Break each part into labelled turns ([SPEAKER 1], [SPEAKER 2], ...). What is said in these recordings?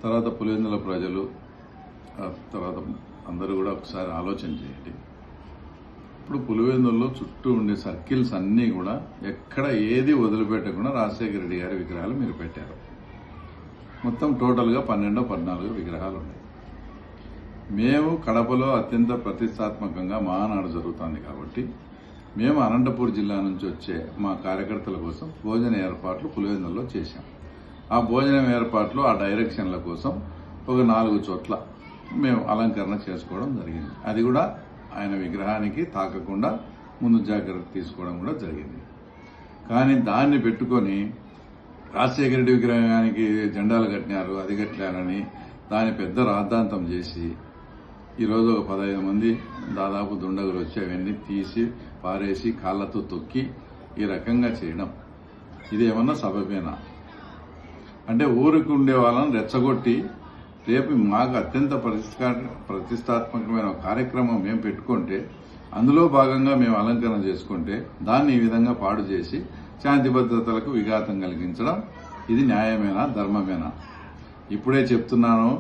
[SPEAKER 1] తర్వాత పులివెందుల ప్రజలు తర్వాత అందరూ కూడా ఒకసారి ఆలోచన చేయండి. ఇప్పుడు పులివెందుల్లో చుట్టూ ఉండే సర్కిల్స్ అన్నీ కూడా ఎక్కడ ఏది వదిలిపెట్టకుండా రాజశేఖర రెడ్డి గారి విగ్రహాలు మీరు పెట్టారు. మొత్తం టోటల్గా 12-14 విగ్రహాలు ఉన్నాయి. మేము కడపలో అత్యంత ప్రతిష్టాత్మకంగా మహానాడు జరుగుతుంది కాబట్టి మేము అనంతపూర్ జిల్లా నుంచి వచ్చే మా కార్యకర్తల కోసం భోజన ఏర్పాట్లు పులివెందుల్లో చేశాం. ఆ భోజనం ఏర్పాట్లు ఆ డైరెక్షన్ల కోసం ఒక 4 చోట్ల మేము అలంకరణ చేసుకోవడం జరిగింది. అది కూడా ఆయన విగ్రహానికి తాకకుండా ముందు జాగ్రత్త తీసుకోవడం కూడా జరిగింది. కానీ దాన్ని పెట్టుకొని రాజశేఖర రెడ్డి విగ్రహానికి జెండాలు కట్టినారు, అది కట్టారని దాని పెద్ద రాద్ధాంతం చేసి ఈరోజు ఒక 15 మంది దాదాపు దుండగులు వచ్చి అవన్నీ తీసి పారేసి కాళ్లతో తొక్కి ఈ రకంగా చేయడం ఇది ఏమన్నా సబబేనా? అంటే ఊరికి ఉండే వాళ్ళని రెచ్చగొట్టి రేపు మాకు అత్యంత ప్రతిష్టాత్మకమైన కార్యక్రమం మేము పెట్టుకుంటే అందులో భాగంగా మేము అలంకరణ చేసుకుంటే దాన్ని ఈ విధంగా పాడు చేసి శాంతి భద్రతలకు విఘాతం కలిగించడం ఇది న్యాయమేనా, ధర్మమేనా? ఇప్పుడే చెప్తున్నాను,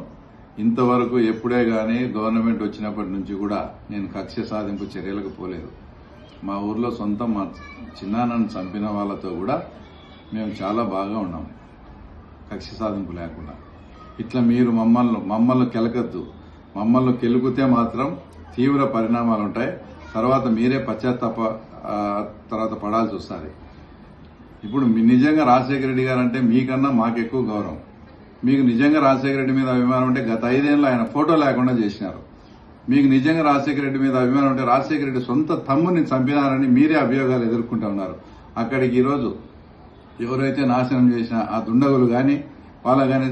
[SPEAKER 1] ఇంతవరకు ఎప్పుడే గానీ గవర్నమెంట్ వచ్చినప్పటి నుంచి కూడా నేను కక్ష సాధింపు చర్యలకు పోలేదు. మా ఊర్లో సొంతం మా చిన్నాన్నను చంపిన వాళ్ళతో కూడా మేము చాలా బాగా ఉన్నాం, కక్ష సాధింపు లేకుండా. ఇట్లా మీరు మమ్మల్ని కెలకద్దు. మమ్మల్ని కెలుకుతే మాత్రం తీవ్ర పరిణామాలు ఉంటాయి. తర్వాత మీరే తర్వాత పడాల్సి వస్తుంది. ఇప్పుడు నిజంగా రాజశేఖర రెడ్డి గారు అంటే మీకన్నా మాకెక్కువ గౌరవం. మీకు నిజంగా రాజశేఖర రెడ్డి మీద అభిమానం ఉంటే గత 5 ఏళ్ళు ఆయన ఫోటో లేకుండా చేసినారు. మీకు నిజంగా రాజశేఖర రెడ్డి మీద అభిమానం ఉంటే రాజశేఖర రెడ్డి సొంత తమ్ముని చంపినారని మీరే అభియోగాలు ఎదుర్కొంటూ ఉన్నారు. అక్కడికి ఈరోజు ఎవరైతే నాశనం చేసిన ఆ దుండగులు కానీ వాళ్ళ కానీ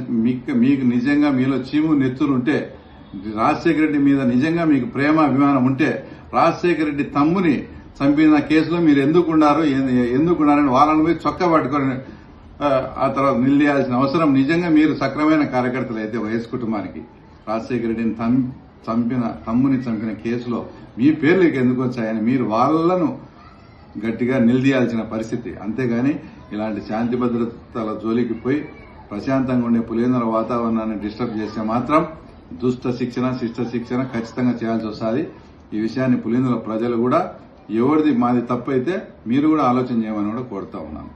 [SPEAKER 1] మీకు నిజంగా మీలో చీము నెత్తురుంటే, రాజశేఖర రెడ్డి మీద నిజంగా మీకు ప్రేమ అభిమానం ఉంటే రాజశేఖర రెడ్డి తమ్ముని చంపిన కేసులో మీరు ఎందుకున్నారని వాళ్ళని పోయి చొక్కా పట్టుకొని ఆ తర్వాత నిలదీయాల్సిన అవసరం నిజంగా మీరు సక్రమైన కార్యకర్తలు అయితే వైఎస్ కుటుంబానికి రాజశేఖర రెడ్డిని తమ్ముని చంపిన కేసులో మీ పేర్లకు ఎందుకు వచ్చాయని మీరు వాళ్లను గట్టిగా నిలదీయాల్సిన పరిస్థితి. అంతేగాని ఇలాంటి శాంతి భద్రతల జోలికి పోయి ప్రశాంతంగా ఉండే పులివెందుల వాతావరణాన్ని డిస్టర్బ్ చేస్తే మాత్రం దుష్ట శిక్షణ శిష్ట శిక్షణ ఖచ్చితంగా చేయాల్సి వస్తుంది. ఈ విషయాన్ని పులివెందుల ప్రజలు కూడా ఎవరిది మాది తప్పు అయితే మీరు కూడా ఆలోచన చేయమని కూడా కోరుతా ఉన్నాను.